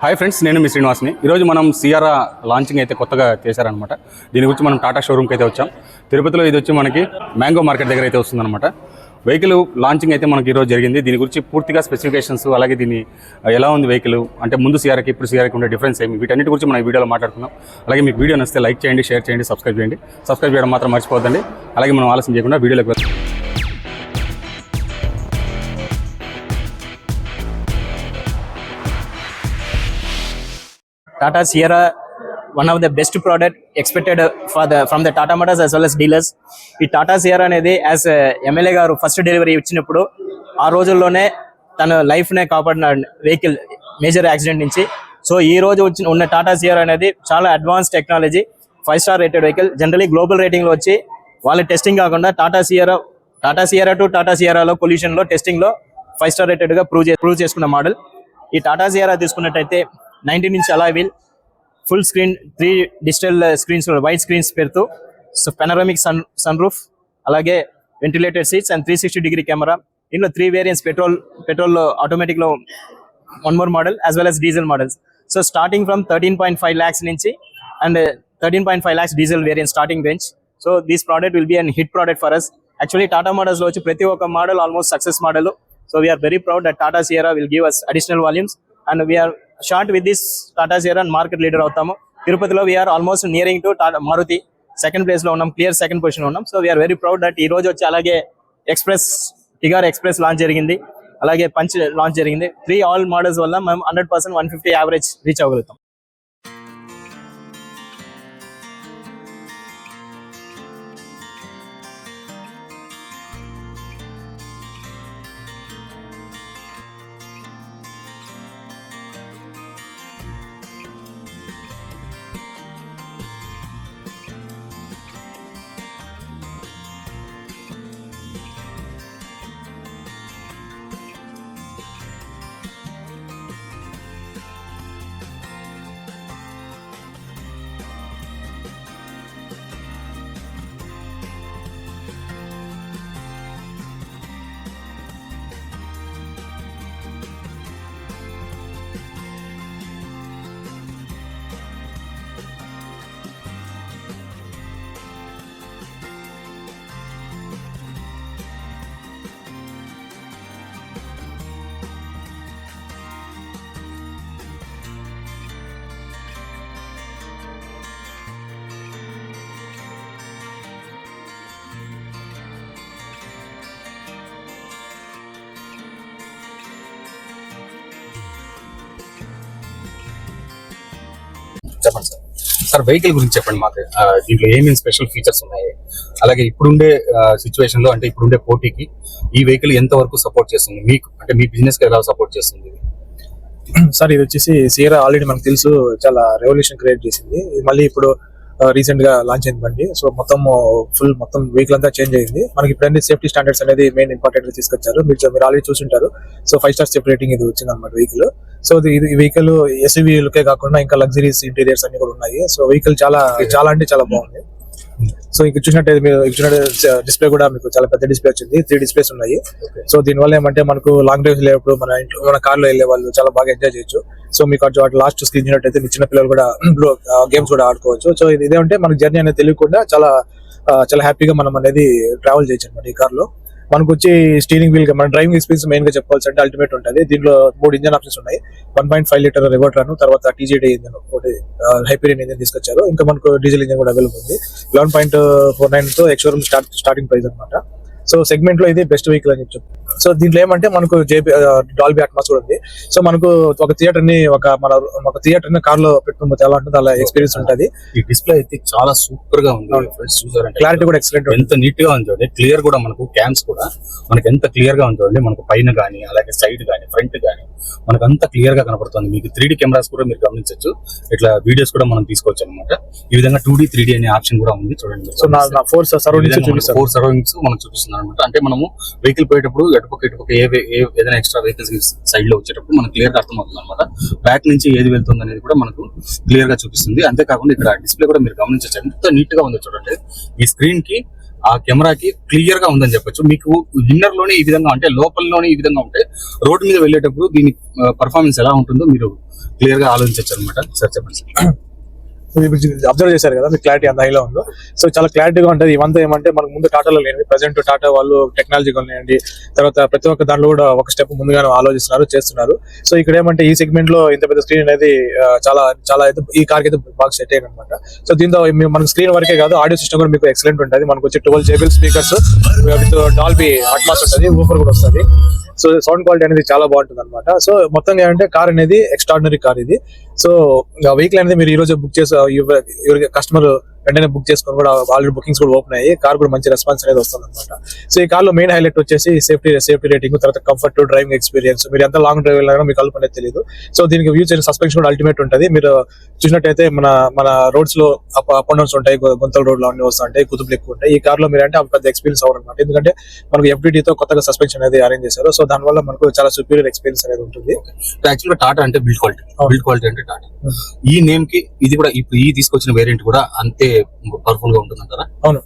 Hi friends, నేను మీ శ్రీనివాస్ని. ఈరోజు మనం సియారా లాంచింగ్ అయితే కొత్తగా చేశారనమాట. దీని గురించి మనం టాటా షోరూమ్కి అయితే వచ్చాం. తిరుపతిలో ఇది వచ్చి మనకి మ్యాంగో మార్కెట్ దగ్గర అయితే వస్తుందన్నమాట. వెహికల్ లాంచింగ్ అయితే మనకి ఈరోజు జరిగింది. దీని గురించి పూర్తిగా స్పెసిఫికేషన్స్, అలాగే దీన్ని ఎలా ఉంది వెహికల్ అంటే ముందు సియారాకి ఇప్పుడు సియారాకి ఉండే డిఫరెన్స్ ఏమి, వీటన్నిటి గురించి మనం ఈ వీడియోలో మాట్లాడుతున్నాం. అలాగే మీకు వీడియో నచ్చితే లైక్ చేయండి, షేర్ చేయండి, సబ్స్క్రైబ్ చేయండి. సబ్స్క్రైబ్ చేయడం మాత్రం మర్చిపోద్దండి. అలాగే మనం ఆలస్యం చేయకుండా వీడియోలోకి వెళ్తాం. Tata Sierra, one of the best product expected from the Tata Motors as well as dealers. ఈ టాటా సియరా అనేది యాజ్ ఎమ్మెల్యే గారు ఫస్ట్ డెలివరీ ఇచ్చినప్పుడు ఆ రోజుల్లోనే తన లైఫ్నే కాపాడిన వెహికల్ మేజర్ యాక్సిడెంట్ నుంచి. సో ఈ రోజు ఉన్న టాటా సియరా అనేది చాలా advance technology, 5 star rated vehicle. Generally global రేటింగ్లో వచ్చి వాళ్ళ టెస్టింగ్ కాకుండా టాటా సియరా టు టాటా సియరాలో పొల్యూషన్లో టెస్టింగ్లో 5 స్టార్ రేటెడ్గా ప్రూవ్ చేసుకున్న మోడల్. ఈ టాటా సియరా తీసుకున్నట్టయితే 19 inch alloy wheel, full screen, 3 digital screens, white screens పెడుతూ, సో పెనరామిక్ సన్ రూఫ్, అలాగే ventilated seats and 360 degree camera. దీనిలో 3 వేరియంట్స్, పెట్రోల్ ఆటోమేటిక్లో 1 more model as well as diesel models. So starting from 13.5 lakhs నుంచి and 13.5 lakhs diesel variant starting range. So this product will be an hit product for us. Actually Tata మోడల్స్లో వచ్చి ప్రతి ఒక్క model almost success model. So we are very proud that Tata Sierra will give us additional volumes and we're short with this Tata Sierra market leader అవుతాము. తిరుపతిలో we're almost nearing to Maruti, second place లో ఉన్నాం, clear second position లో ఉన్నాం. So we are very proud that ఈ రోజు వచ్చి అలాగే టిగార్ ఎక్స్ప్రెస్ లాంచ్ జరిగింది, అలాగే పంచ్ లాంచ్ జరిగింది. 3 ఆల్ మోడల్స్ వల్ల మేము 100% 150 యావరేజ్ రీచ్ అవ్వగలుగుతాం. చెప్పండి సార్, వెహికల్ గురించి చెప్పండి మాకు. దీంట్లో ఏమేమి స్పెషల్ ఫీచర్స్ ఉన్నాయి, అలాగే ఇప్పుడుండే సిచ్యువేషన్ లో అంటే ఇప్పుడుండే పోటీకి ఈ వెహికల్ ఎంత వరకు సపోర్ట్ చేస్తుంది మీకు, అంటే మీ బిజినెస్ కి ఎలా సపోర్ట్ చేస్తుంది? సార్, ఇది వచ్చేసి సియరా ఆల్రెడీ మనకు తెలుసు, చాలా రెవల్యూషన్ క్రియేట్ చేసింది. మళ్ళీ ఇప్పుడు రీసెంట్ గా లాంచ్ అయింది బండి. సో మొత్తం వెహికల్ అంతా చేంజ్ అయింది. మనకి ఇప్పుడు సేఫ్టీ స్టాండర్డ్స్ అనేది మెయిన్ ఇంపార్టెంట్ గా తీసుకొచ్చారు. మీరు ఆల్రెడీ చూసింటారు. సో 5 స్టార్ సేఫ్టీ రేటింగ్ ఇది వచ్చింది అనమాట వెహికల్. సో ఇది వెహికల్ ఎస్యూవీ లుకే కాకుండా ఇంకా లగ్జరీస్ ఇంటీరియర్స్ అన్ని కూడా ఉన్నాయి. సో వెహికల్ చాలా అంటే చాలా బాగుంది. సో ఇక్కడ చూసినట్టు డిస్ప్లే కూడా మీకు చాలా పెద్ద డిస్ప్లే వచ్చింది. 3 డిస్ప్లేస్ ఉన్నాయి. సో దీనివల్ల ఏమంటే మనకు లాంగ్ డ్రైవ్స్ వెళ్ళేటప్పుడు మన కార్ లో వెళ్ళే వాళ్ళు చాలా బాగా ఎంజాయ్ చేయొచ్చు. సో మీకు అటు లాస్ట్ స్క్రీన్ చూసినట్టయితే మీ చిన్న పిల్లలు కూడా గేమ్స్ కూడా ఆడుకోవచ్చు. సో ఇదేమంటే మనకు జర్నీ అనేది తెలియకుండా చాలా హ్యాపీగా మనం అనేది ట్రావెల్ చేయొచ్చు అనమాట ఈ కార్ లో. మనకు వచ్చి స్టీరింగ్ వీల్ మన డ్రైవింగ్ ఎక్స్పీరియన్స్ మెయిన్ గా చెప్పాల్సి అంటే అల్టిమేట్ ఉంటుంది. దీంట్లో 3 ఇంజన్ ఆప్షన్స్ ఉన్నాయి. 1.5 లీటర్ రివర్ట్రాన్, తర్వాత TJD ఇంజన్, ఒకటి హైపీరియన్ ఇంజన్ తీసుకొచ్చారు. ఇంకా మనకు డీజిల్ ఇంజన్ కూడా అవైలబుల్ ఉంది. 11.49 తో ఎక్స్-షోరూమ్ స్టార్టింగ్ ప్రైస్ అనమాట. సో సెగ్మెంట్ లో ఇది బెస్ట్ వెహికల్ అని చెప్పి. సో దీంట్లో ఏమంటే మనకు డాల్బీ అట్మాస్ కూడా ఉంది. సో మనకు ఒక థియేటర్ ని కార్ లో పెట్టుకుంటే ఎలా ఉంటుంది అలా ఎక్స్పీరియన్స్ ఉంటుంది. ఈ డిస్ప్లే అయితే చాలా సూపర్ గా ఉంది. క్లారిటీ కూడా ఎక్సలెంట్, ఎంత నీట్ గా ఉంది. క్లియర్ కూడా మనకు క్యామ్స్ కూడా మనకి ఎంత క్లియర్ గా ఉంటుంది. మనకు పైన గానీ, అలాగే సైడ్ గానీ, ఫ్రంట్ గానీ మనకు అంత క్లియర్ గా కనపడుతుంది. మీకు 3D కెమెరాస్ కూడా మీరు గమనించవచ్చు. ఇట్లా వీడియోస్ కూడా మనం తీసుకోవచ్చు అనమాట. ఈ విధంగా 2D 3D అనే ఆప్షన్ కూడా ఉంది. చూడండి, సో 4 సరౌండింగ్స్ మనకు చూపిస్తుంది అనమాట. అంటే మనము వెహికల్ పోయేటప్పుడు ఇటుపక్క ఏదైనా ఎక్స్ట్రా వెహికల్స్ సైడ్ లో వచ్చేటప్పుడు మనకు క్లియర్ గా అర్థమవుతుంది అనమాట. బ్యాక్ నుంచి ఏది వెళ్తుంది అనేది కూడా మనకు క్లియర్ గా చూపిస్తుంది. అంతేకాకుండా ఇక్కడ డిస్ప్లే కూడా మీరు గమనించవచ్చు, ఎంత నీట్ గా ఉందో చూడండి. ఈ స్క్రీన్ కి ఆ కెమెరాకి క్లియర్ గా ఉందని చెప్పొచ్చు. మీకు ఇన్నర్ లోనే ఈ విధంగా అంటే లోపలలోనే ఈ విధంగా ఉంటే రోడ్ మీద వెళ్ళేటప్పుడు దీని పర్ఫార్మెన్స్ ఎలా ఉంటుందో మీరు క్లియర్ గా ఆలోచించవచ్చు అనమాట. సార్ చెప్పండి సార్. అబ్జర్వ్ చేశారు కదా, మీకు క్లారిటీ అంత హైలో ఉందో. సో చాలా క్లారిటీగా ఉంటుంది. ఇవంతా ఏమంటే మనకు ముందు టాటాలో లేనివి, ప్రజెంట్ టాటా వాళ్ళు టెక్నాలజీ కొనియండి, తర్వాత ప్రతి ఒక్క దాంట్లో కూడా ఒక స్టెప్ ముందుగానే ఆలోచిస్తున్నారు, చేస్తున్నారు. సో ఇక్కడ ఏమంటే ఈ సెగ్మెంట్ లో ఇంత పెద్ద స్క్రీన్ అనేది చాలా చాలా అయితే ఈ కార్ కి అయితే బాగా సెట్ అయ్యింది అనమాట. సో దీంతో మనకు స్క్రీన్ వరకే కాదు, ఆడియో సిస్టమ్ కూడా మీకు ఎక్సలెంట్ ఉంటుంది. మనకు వచ్చి 12 JBL speakers with Dolby Atmos ఉంటుంది, ఊఫర్ కూడా వస్తుంది. సో సౌండ్ క్వాలిటీ అనేది చాలా బాగుంటుంది అనమాట. సో మొత్తంగా ఏంటంటే కార్ అనేది ఎక్స్ట్రాడినరీ కార్ ఇది. సో వెహికల్ అనేది మీరు ఈ రోజు బుక్ చేసి కస్టమర్ వెంటనే బుక్ చేసుకొని కూడా ఆల్రెడీ బుకింగ్స్ కూడా ఓపెన్ అయ్యి కార్ కూడా మంచి రెస్పాన్స్ అనేది వస్తుంది అనమాట. సో ఈ కార్ లో మెయిన్ హైలైట్ వచ్చేసి సేఫ్టీ రేటింగ్, తర్వాత కంఫర్ట్, డ్రైవింగ్ ఎక్స్పీరియన్స్. మీరు ఎంత లాంగ్ డ్రైవ్ వెళ్ళినా మీకు కలుపు అనేది తెలియదు. సో దీనికి యూజ్ చేసిన సస్పెన్షన్ కూడా అల్టిమేట్ ఉంటుంది. మీరు చూసినట్టయితే మన రోడ్స్ లో అప్ అండ్ డౌన్స్ ఉంటాయి, గుంతల రోడ్లు అన్ని వస్తుంటాయి, కుతుపులు ఎక్కువ ఉంటాయి. ఈ కార్ లో మీరు అంటే పెద్ద ఎక్స్పీరియన్స్ అవ్వరు అనమాట. ఎందుకంటే మనకు FDT తో కొత్తగా సస్పెన్షన్ అనేది అరేంజ్ చేశారు. సో దానివల్ల మనకు చాలా సుపీరియర్ ఎక్స్పీరియన్స్ అనేది ఉంటుంది. యాక్చువల్గా టాటా అంటే బిల్డ్ క్వాలిటీ అంటే టాటా. ఈ నేమ్ కి ఇది కూడా ఇప్పుడు ఈ తీసుకొచ్చిన వేరియంట్ కూడా అంతే పవర్ఫుల్ గా ఉంటుంది అంటారా? అవును,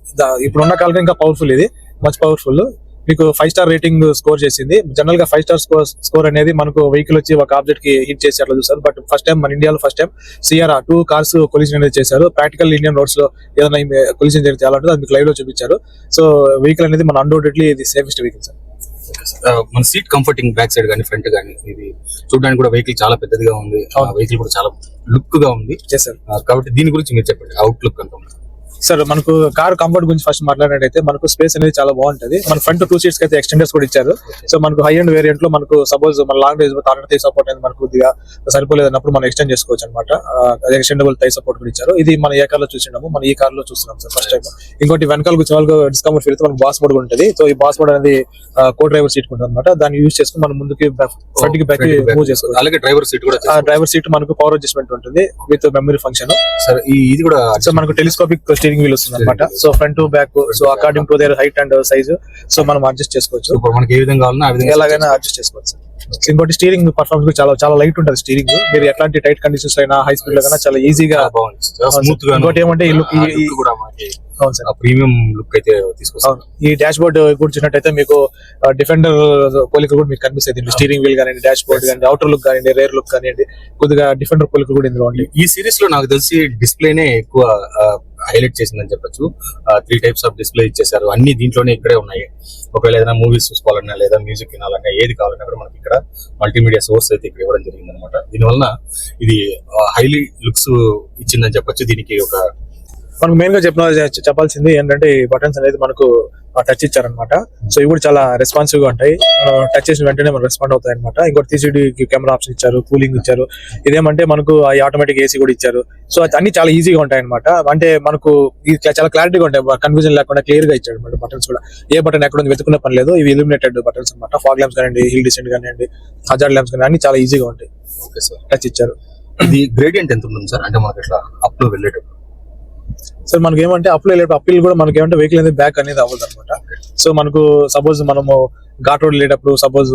ఇప్పుడు ఉన్న కాలంలో ఇంకా పవర్ఫుల్, ఇది మచ్ పవర్ఫుల్. మీకు 5 స్టార్ రేటింగ్ స్కోర్ చేసింది. జనరల్ గా 5 స్టార్ స్కోర్ అనేది మనకు వెహికల్ వచ్చి ఒక ఆబ్జెక్ట్ కి హిట్ చేసి అట్లా చూస్తారు. బట్ ఫస్ట్ టైం మన ఇండియాలో సిఆర్ఆ 2 కార్స్ కొలిజన్ అనేది చేశారు. ప్రాక్టికల్ ఇండియన్ రోడ్స్ లో ఏదైనా కొలిజన్ జరిగితే ఎలా ఉంటుందో అది మీకు లైవ్ లో చూపించారు. సో వెహికల్ అనేది మన అన్డౌటెడ్లీ ఇది సేఫెస్ట్ వెహికల్ సార్. మన సీట్ కంఫర్టింగ్ బ్యాక్ సైడ్ కానీ ఫ్రంట్ కానీ ఇది చూడడానికి కూడా వెహికల్ చాలా పెద్దదిగా ఉంది. వెహికల్ కూడా చాలా లుక్ గా ఉంది కాబట్టి దీని గురించి మీరు చెప్పండి, అవుట్ లుక్ అంతా. సార్ మనకు కార్ కంఫర్ట్ గురించి ఫస్ట్ మాట్లాడినట్టయితే మనకు స్పేస్ అనేది చాలా బాగుంటది. మన ఫ్రంట్ 2 సీట్స్ అయితే ఎక్స్టెండర్స్ కూడా ఇచ్చారు. సో మనకు హై అండ్ వేరియంట్ లో మనకు సపోజ్ మన లాంగ్ రేంజ్ థై సపోర్ట్ అనేది మనకు కొద్దిగా సరిపోలేదన్నప్పుడు మనం ఎక్స్టెండ్ చేసుకోవచ్చు అనమాట. ఎక్స్టెండబుల్ థై సపోర్ట్ కూడా ఇచ్చారు. ఇది మన ఏ కార్ లో చూసినాము, మన ఈ కార్ లో చూస్తున్నాం సార్ ఫస్ట్ టైం. ఇంకోటి వెనకాల కూర్చోవాలి డిస్కంఫర్ట్ ఫీల్ మనకు బాస్ మోడ్ ఉంటుంది. సో ఈ బాస్ మోడ్ అనేది కో డ్రైవర్ సీట్ ఉంటుంది అనమాట. దాన్ని యూజ్ చేసుకుని మనం ముందుకి ఫ్రంట్ కి బ్యాక్ మూవ్ చేసుకోవాలి. అలాగే డ్రైవర్ సీట్ కూడా, డ్రైవర్ సీట్ మనకు పవర్ అడ్జస్ట్మెంట్ ఉంటుంది విత్ మెమరీ ఫంక్షన్. సార్ ఇది కూడా సో మనకు టెలిస్కోపిక్ స్టీరింగ్ వీల్ వస్తుంది అనమాట. So front to back, so according to their height and size so మనం అడ్జస్ట్ చేసుకోవచ్చు. మనకి ఏ విధంగా కావాలన్నా ఆ విధంగా ఎలాగైనా అడ్జస్ట్ చేసుకోవచ్చు. ఇంకోటి స్టీరింగ్ పర్ఫార్మెన్స్ చాలా చాలా లైట్ ఉంటుంది స్టీరింగ్. మీరు ఎట్లాంటి టైట్ కండిషన్స్ అయినా హై స్పీడ్ లో కన్నా చాలా ఈజీగా స్మూత్ గా. ఇంకోటి ఏమంటే ప్రీమియం లుక్ అయితే తీసుకొస్తాం. ఈ డాష్ బోర్డ్ కూర్చున్నట్టయితే మీకు డిఫెండర్ పోలిక కూడా మీకు కనిపిస్తుంది. స్టీరింగ్ వీల్ కానీ, డాష్ బోర్డ్ కానీ, అవుటర్ లుక్ కానీ, రేర్ లుక్ కానివ్వండి, కొద్దిగా డిఫెండర్ పోలిక కూడా ఇందులో ఉంది. ఈ సిరీస్ లో నాకు తెలిసి డిస్ప్లేనే ఎక్కువ హైలైట్ చేసిందని చెప్పొచ్చు. 3 టైప్స్ ఆఫ్ డిస్ప్లే ఇచ్చేసారు. అన్ని దీంట్లోనే ఇక్కడే ఉన్నాయి. ఒకవేళ ఏదైనా మూవీస్ చూసుకోవాలన్నా లేదా మ్యూజిక్ వినాలన్నా ఏది కావాలన్నా కూడా మనకి ఇక్కడ మల్టీమీడియా సోర్స్ అయితే ఇక్కడ ఇవ్వడం జరిగింది అనమాట. దీనివల్ల ఇది హైలీ లుక్స్ ఇచ్చిందని చెప్పొచ్చు. దీనికి ఒక మనకు మెయిన్ గా చెప్పాల్సింది ఏంటంటే ఈ బటన్స్ అనేది మనకు టచ్ ఇచ్చారనమాట. సో ఇవి కూడా చాలా రెస్పాన్సివ్ గా ఉంటాయి. టచ్ చేసిన వెంటనే మనకు రెస్పాండ్ అవుతాయి అనమాట. ఇంకోటి 360 కెమెరా ఆప్షన్ ఇచ్చారు, కూలింగ్ ఇచ్చారు. ఇదేమంటే మనకు ఆటోమేటిక్ AC కూడా ఇచ్చారు. సో అన్ని చాలా ఈజీగా ఉంటాయి అనమాట. అంటే మనకు చాలా క్లారిటీగా ఉంటాయి, కన్ఫ్యూజన్ లేకుండా క్లియర్ గా ఇచ్చాడు అనమాట. బటన్స్ కూడా ఏ బటన్ ఎక్కడ ఉంది వెతుకునే పని లేదు. ఇవి ఇల్యూమినేటెడ్ బటన్స్ అనమాట. ఫాగ్ ల్యాంప్స్ కానివ్వండి, హిల్ డిసెంట్ కానివ్వండి, హజార్డ్ ల్యాంప్స్ కానీ అన్ని చాలా ఈజీగా ఉంటాయి. ఓకే సార్, టచ్ ఇచ్చారు. ఇది గ్రేడియంట్ ఎంత ఉంటుంది సార్? అంటే మనకి ఇట్లా అప్ లో వెళ్ళేటప్పుడు సార్ మనకి ఏమంటే అప్పీల్ కూడా మనకి ఏమంటే వెహికల్ అనేది బ్యాక్ అనేది అవ్వదు అనమాట. సో మనకు సపోజ్ మనము ఘాట్ రోడ్ వెళ్ళేటప్పుడు, సపోజ్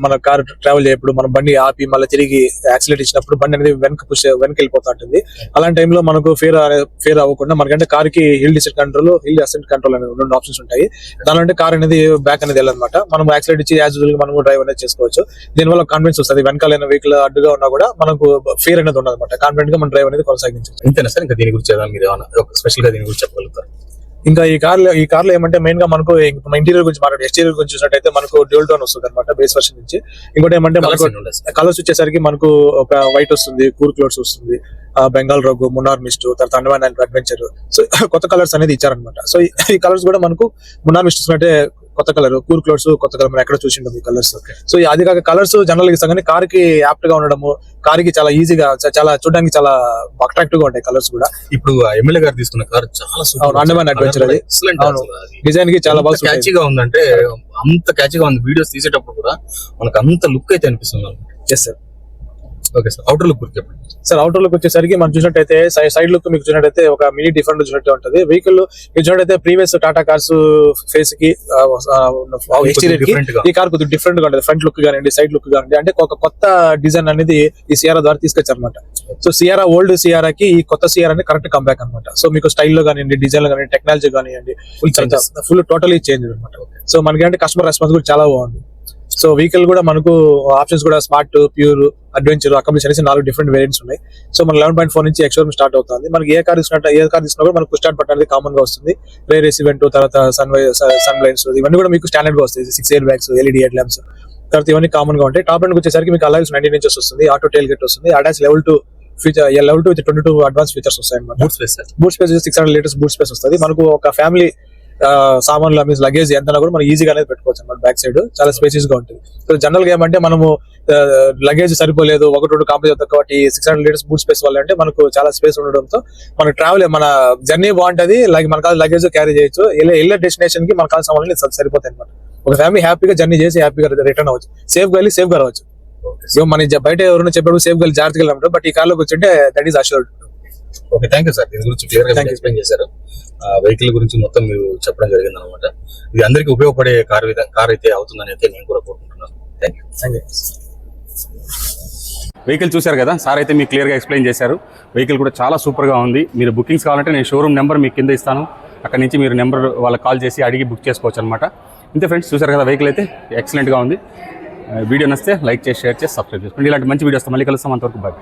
మన కార్ ట్రావెల్ చేయప్పుడు మనం బండి ఆపి మళ్ళీ తిరిగి యాక్సిలేట్ ఇచ్చినప్పుడు బండి అనేది వెనక వెళ్ళిపోతా ఉంటుంది. అలాంటి టైంలో మనకు ఫేర్ అవ్వకుండా మనకంటే కార్ కి hill descent control, hill ascent control అనేది 2 ఆప్షన్స్ ఉంటాయి. దానిలో అంటే కార్ అనేది బ్యాక్ అనేది వెళ్ళాలన్నమాట. మనం యాక్సిలేట్ ఇచ్చి యాజ్ యూజువల్ గా మనం డ్రైవ్ అనేది చేసుకోవచ్చు. దీనివల్ల కాన్ఫిడెన్స్ వస్తుంది. వెనకాలైన వెహికల్ అడ్డుగా ఉన్నా కూడా మనకు ఫేర్ అనేది ఉండదు అనమాట. కాన్ఫిడెంట్ గా మన డ్రైవ్ అనేది కొనసాగించవచ్చు. ఇంతేనా సార్? ఇంకా దీని గురించి మీరు ఏమన్నా స్పెషల్ గా దీని గురించి చెప్పగలుగుతారు? ఇంకా ఈ కార్ లో ఏమంటే మెయిన్ గా మనకు ఇంటీరియర్ గురించి మాట్లాడే, ఎక్స్టీరియర్ గురించి చూసినట్టయితే మనకు డ్యూల్ టోన్ వస్తుంది అనమాట బేస్ వర్షన్ నుంచి. ఇంకోటి ఏమంటే మనకు కలర్స్ వచ్చేసరికి మనకు ఒక వైట్ వస్తుంది, కూల్ క్లోడ్స్ వస్తుంది, బెంగాల్ రఘు, మున్నార్ మిస్ట్, తర్వాత అండమాన్ అండ్ అడ్వెంచర్. సో కొత్త కలర్స్ అనేది ఇచ్చారనమాట. సో ఈ కలర్స్ కూడా మనకు మున్నార్ మిస్ట్ చూసినట్టే కొత్త కలర్, కూల్ క్లోడ్స్ కొత్త కలర్ మనం ఎక్కడ చూసింటాం ఈ కలర్స్. సో అది కాక కలర్స్ జనరల్ గా ఇస్తాం కానీ కార్ కి యాప్ట్ గా ఉండడము, కార్ కి చాలా ఈజీగా, చాలా చూడడానికి చాలా అట్రాక్టివ్ గా ఉంటాయి కలర్స్ కూడా. ఇప్పుడు ఎమ్మెల్యే గారు తీసుకున్న కార్ చాలా అండమాన్ అడ్వెంచర్, అది డిజైన్ కి చాలా బాగా క్యాచీగా ఉందంటే అంత క్యాచీగా ఉంది. వీడియోస్ తీసేటప్పుడు కూడా మనకు అంత లుక్ అయితే అనిపిస్తుంది. Yes sir. Okay sir, outer look గురించి చెప్పండి. సార్ అవుటర్ లుక్ వచ్చేసరికి మనం చూసినట్టయితే సైడ్ లుక్ మీకు చూసినట్టయితే ఒక మినీ డిఫరెంట్ చూసినట్టు ఉంటుంది. వెహికల్ మీరు చూసినట్టయితే ప్రీవియస్ టాటా కార్స్ ఫేస్ కి ఎక్స్టీరియర్ కి different గా. ఈ కార్ కొద్దిగా డిఫరెంట్ గా ఉంటుంది. ఫ్రంట్ లుక్ కానివ్వండి, సైడ్ లుక్ కానివ్వండి, అంటే ఒక కొత్త డిజైన్ అనేది ఈ సియారా ద్వారా తీసుకొచ్చారు అనమాట. సో సియారా ఓల్డ్ సియారా కి ఈ కొత్త సియారా అనేది కరెక్ట్ కంబ్యాక్ అనమాట. సో మీకు స్టైల్లో కానివ్వండి, డిజైన్ లో కానివ్వండి, టెక్నాలజీ కానివ్వండి, ఫుల్ టోటలీ చేంజ్ అనమాట. సో మనకి అంటే కస్టమర్ రెస్పాన్స్ కూడా చాలా బాగుంది. సో వెహికల్ కూడా మనకు ఆప్షన్స్ కూడా స్మార్ట్, ప్యూర్, అడ్వెంచర్, అకాంప్లిష్ అనేసి 4 డిఫరెంట్ వేరియంట్స్ ఉన్నాయి. సో మన 11.4 నుంచి ఎక్స్షోరూమ్ స్టార్ట్ అవుతుంది. మనకి ఏ కార్ తీసుకున్నా కూడా మనకు స్టార్ట్ బటన్ అనేది కామన్ గా వస్తుంది. రేర్ ఏసీ వెంట్, తర్వాత సన్ లైట్స్ ఇవన్నీ కూడా మీకు స్టాండర్డ్ గా వస్తాయి. 6 air bags, LED head lamps, తర్వాత ఇవన్నీ కామన్ గా ఉంటాయి. టాప్ ఎండ్ వచ్చేసరికి మీకు అలాయ్స్ 19 ఇంచెస్ వస్తుంది. ఆటో టైల్ గేట్ వస్తుంది. Attach level 2 feature, level 2 22 advance features వస్తాయి అనమాట. Boot space 600 litres boot space వస్తుంది. మనకు ఒక ఫ్యామిలీ సామాన్లు మీన్స్ లగేజ్ ఎంత కూడా మనం ఈజీగా అనేది పెట్టుకోవచ్చు అనమాట. బ్యాక్ సైడ్ చాలా స్పేసియస్ గా ఉంటుంది. సో జనరల్ గా ఏమంటే మనము లగేజ్ సరిపోలేదు, 1-2 కాంప్లెక్స్ అవుతుంది కాబట్టి 600 లీటర్స్ బూట్ స్పేస్ వల్ల అంటే మనకు చాలా స్పేస్ ఉండడంతో మన ట్రావెల్, మన జర్నీ బాగుంటది. మన కాదు లగేజ్ క్యారీ చేయొచ్చు. వెళ్ళే డెస్టినేషన్ కి మన కావాల్సిన సామాన్లు సరిపోతాయి అనమాట. ఒక ఫ్యామిలీ హ్యాపీగా జర్నీ చేసి హ్యాపీగా రిటర్న్ అవ్వచ్చు. సేఫ్ గా వెళ్ళి సేఫ్ గా రావచ్చు. మన బయట ఎవరైనా చెప్పినప్పుడు సేఫ్ గా జాగ్రత్తగా వెళ్ళినప్పుడు, బట్ ఈ కార్ లోకి వచ్చి that is assured. Okay, thank you sir. దీని గురించి క్లియర్ గా ఎక్స్ప్లెయిన్ చేశారు. వెహికల్ గురించి మొత్తం మీరు చెప్పడం జరిగింది అనమాట. ఇది అందరికీ ఉపయోగపడే కార్ అయితే అవుతుందని అయితే నేను కూడా కోరుకుంటున్నాను. Thank you. వెహికల్ చూశారు కదా, సార్ అయితే మీకు క్లియర్గా ఎక్స్ప్లెయిన్ చేశారు. వెహికల్ కూడా చాలా సూపర్గా ఉంది. మీరు బుకింగ్స్ కావాలంటే నేను షోరూమ్ నెంబర్ మీకు కింద ఇస్తాను. అక్కడ నుంచి మీరు నెంబర్ వాళ్ళకి కాల్ చేసి అడిగి బుక్ చేసుకోవచ్చు అనమాట. ఇంతే ఫ్రెండ్స్, చూశారు కదా, వెహికల్ అయితే ఎక్సలెంట్గా ఉంది. వీడియో నచ్చితే లైక్ చేసి, షేర్ చేసి, సబ్స్క్రైబ్ చేసుకోండి. ఇలాంటి మంచి వీడియోస్ మళ్ళీ కలుస్తాం. అంతవరకు బాయ్.